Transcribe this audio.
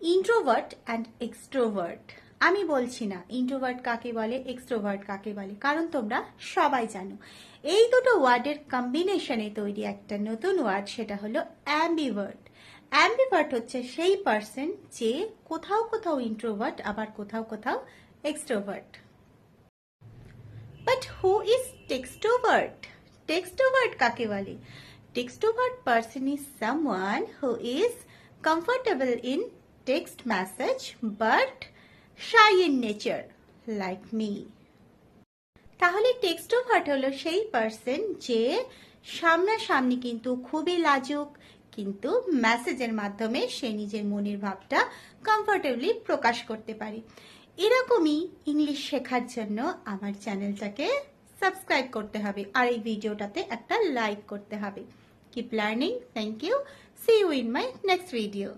Introvert and extrovert. আমি বলছি না ইন্ট্রোভার্ট কাকে বলে, এক্সট্রোভার্ট কাকে বলে, কারণ তোমরা সবাই জানো। এই দুটো ওয়ার্ডের কম্বিনেশনে তৈরি একটা নতুন ওয়ার্ড, সেটা হলো অ্যাম্বিভার্ট। অ্যাম্বিভার্ট হচ্ছে সেই পার্সন যে কোথাও কোথাও ইন্ট্রোভার্ট, আবার কোথাও কোথাও extrovert. But who is textrovert? Textrovert কাকে বলে? Textrovert person is someone who is comfortable in text message but shy in nature, like me. তাহলে টেক্সট্রোভার্ট হলো সেই পার্সন যে সামনাসামনি কিন্তু খুবই লাজুক, কিন্তু মেসেজের মাধ্যমে সে নিজের মনের ভাবটা কমফোর্টেবলি প্রকাশ করতে পারে। এরকমই ইংলিশ শেখার জন্য আমার চ্যানেলটাকে সাবস্ক্রাইব করতে হবে আর এই ভিডিওটাতে একটা লাইক করতে হবে। Keep learning. Thank you. See you in my next video.